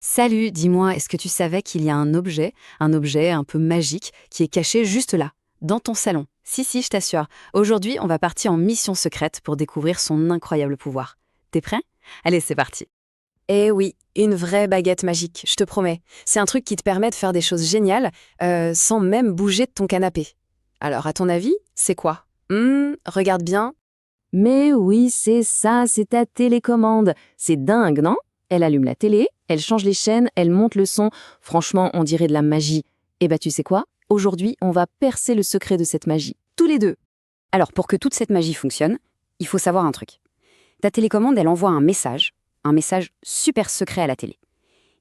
Salut, dis-moi, est-ce que tu savais qu'il y a un objet un peu magique, qui est caché juste là, dans ton salon? Si, si, je t'assure. Aujourd'hui, on va partir en mission secrète pour découvrir son incroyable pouvoir. T'es prêt? Allez, c'est parti. Eh oui, une vraie baguette magique, je te promets. C'est un truc qui te permet de faire des choses géniales sans même bouger de ton canapé. Alors, à ton avis, c'est quoi? Regarde bien. Mais oui, c'est ça, c'est ta télécommande. C'est dingue, non? Elle allume la télé, elle change les chaînes, elle monte le son. Franchement, on dirait de la magie. Eh ben, tu sais quoi? Aujourd'hui, on va percer le secret de cette magie. Tous les deux. Alors, pour que toute cette magie fonctionne, il faut savoir un truc. Ta télécommande, elle envoie un message super secret à la télé.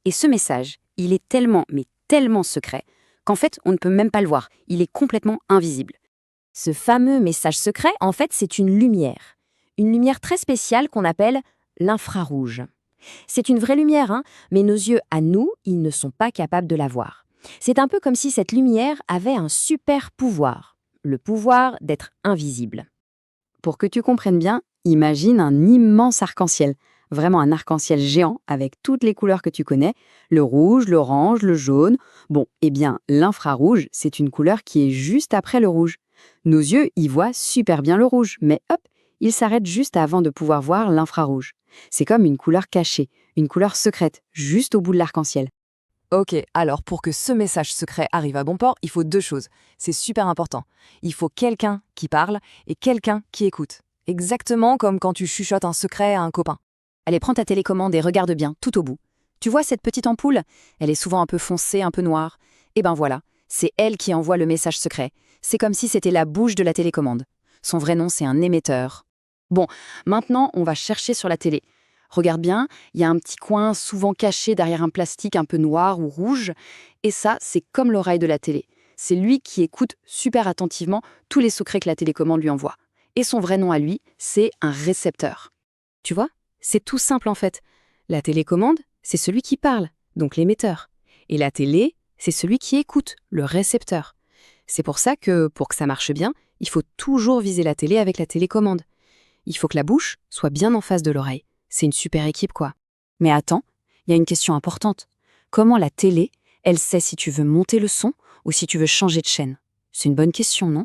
Et ce message, il est tellement, mais tellement secret, qu'en fait, on ne peut même pas le voir. Il est complètement invisible. Ce fameux message secret, en fait, c'est une lumière. Une lumière très spéciale qu'on appelle l'infrarouge. C'est une vraie lumière, hein, mais nos yeux, à nous, ils ne sont pas capables de la voir. C'est un peu comme si cette lumière avait un super pouvoir, le pouvoir d'être invisible. Pour que tu comprennes bien, imagine un immense arc-en-ciel. Vraiment un arc-en-ciel géant avec toutes les couleurs que tu connais, le rouge, l'orange, le jaune. Bon, eh bien, l'infrarouge, c'est une couleur qui est juste après le rouge. Nos yeux y voient super bien le rouge, mais hop, ils s'arrêtent juste avant de pouvoir voir l'infrarouge. C'est comme une couleur cachée, une couleur secrète, juste au bout de l'arc-en-ciel. Ok, alors pour que ce message secret arrive à bon port, il faut deux choses. C'est super important. Il faut quelqu'un qui parle et quelqu'un qui écoute. Exactement comme quand tu chuchotes un secret à un copain. Allez, prends ta télécommande et regarde bien, tout au bout. Tu vois cette petite ampoule? Elle est souvent un peu foncée, un peu noire. Eh ben voilà, c'est elle qui envoie le message secret. C'est comme si c'était la bouche de la télécommande. Son vrai nom, c'est un émetteur. Bon, maintenant, on va chercher sur la télé. Regarde bien, il y a un petit coin souvent caché derrière un plastique un peu noir ou rouge. Et ça, c'est comme l'oreille de la télé. C'est lui qui écoute super attentivement tous les secrets que la télécommande lui envoie. Et son vrai nom à lui, c'est un récepteur. Tu vois? C'est tout simple en fait. La télécommande, c'est celui qui parle, donc l'émetteur. Et la télé, c'est celui qui écoute, le récepteur. C'est pour ça que, pour que ça marche bien, il faut toujours viser la télé avec la télécommande. Il faut que la bouche soit bien en face de l'oreille. C'est une super équipe, quoi. Mais attends, il y a une question importante. Comment la télé, elle sait si tu veux monter le son ou si tu veux changer de chaîne? C'est une bonne question, non?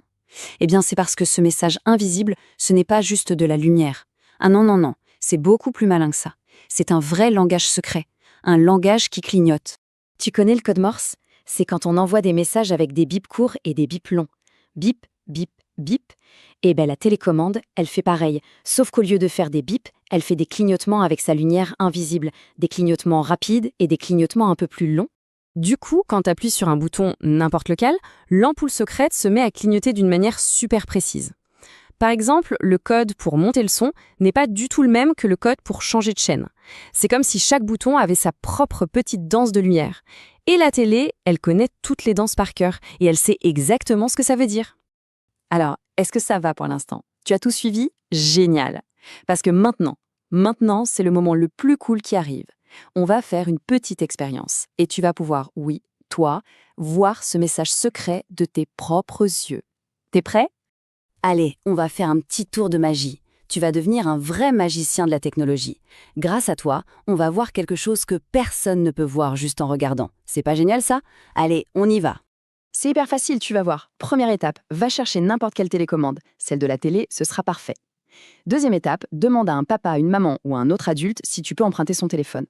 Eh bien, c'est parce que ce message invisible, ce n'est pas juste de la lumière. Ah non, non, non, c'est beaucoup plus malin que ça. C'est un vrai langage secret, un langage qui clignote. Tu connais le code Morse? C'est quand on envoie des messages avec des bips courts et des bips longs. Bip, bip, bip. Et ben la télécommande, elle fait pareil, sauf qu'au lieu de faire des bips, elle fait des clignotements avec sa lumière invisible, des clignotements rapides et des clignotements un peu plus longs. Du coup, quand tu appuies sur un bouton n'importe lequel, l'ampoule secrète se met à clignoter d'une manière super précise. Par exemple, le code pour monter le son n'est pas du tout le même que le code pour changer de chaîne. C'est comme si chaque bouton avait sa propre petite danse de lumière. Et la télé, elle connaît toutes les danses par cœur et elle sait exactement ce que ça veut dire. Alors, est-ce que ça va pour l'instant? Tu as tout suivi? Génial! Parce que maintenant, c'est le moment le plus cool qui arrive. On va faire une petite expérience et tu vas pouvoir, oui, toi, voir ce message secret de tes propres yeux. T'es prêt? Allez, on va faire un petit tour de magie. Tu vas devenir un vrai magicien de la technologie. Grâce à toi, on va voir quelque chose que personne ne peut voir juste en regardant. C'est pas génial ça? Allez, on y va. C'est hyper facile, tu vas voir. Première étape, va chercher n'importe quelle télécommande. Celle de la télé, ce sera parfait. Deuxième étape, demande à un papa, une maman ou à un autre adulte si tu peux emprunter son téléphone.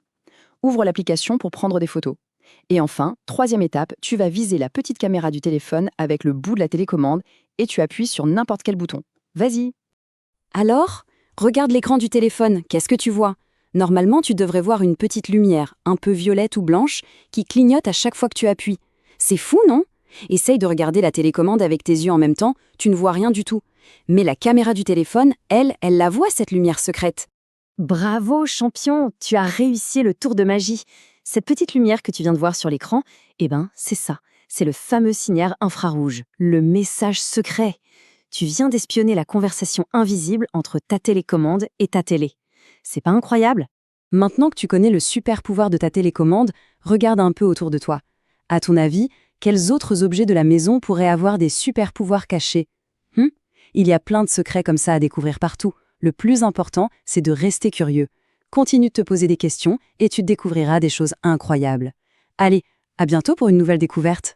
Ouvre l'application pour prendre des photos. Et enfin, troisième étape, tu vas viser la petite caméra du téléphone avec le bout de la télécommande et tu appuies sur n'importe quel bouton. Vas-y. Alors, regarde l'écran du téléphone, qu'est-ce que tu vois? Normalement, tu devrais voir une petite lumière, un peu violette ou blanche, qui clignote à chaque fois que tu appuies. C'est fou, non? Essaye de regarder la télécommande avec tes yeux en même temps, tu ne vois rien du tout. Mais la caméra du téléphone, elle la voit, cette lumière secrète. Bravo, champion, tu as réussi le tour de magie. Cette petite lumière que tu viens de voir sur l'écran, eh ben, c'est ça. C'est le fameux signal infrarouge, le message secret. Tu viens d'espionner la conversation invisible entre ta télécommande et ta télé. C'est pas incroyable? Maintenant que tu connais le super pouvoir de ta télécommande, regarde un peu autour de toi. À ton avis, quels autres objets de la maison pourraient avoir des super pouvoirs cachés? Il y a plein de secrets comme ça à découvrir partout. Le plus important, c'est de rester curieux. continue de te poser des questions et tu découvriras des choses incroyables. Allez, à bientôt pour une nouvelle découverte.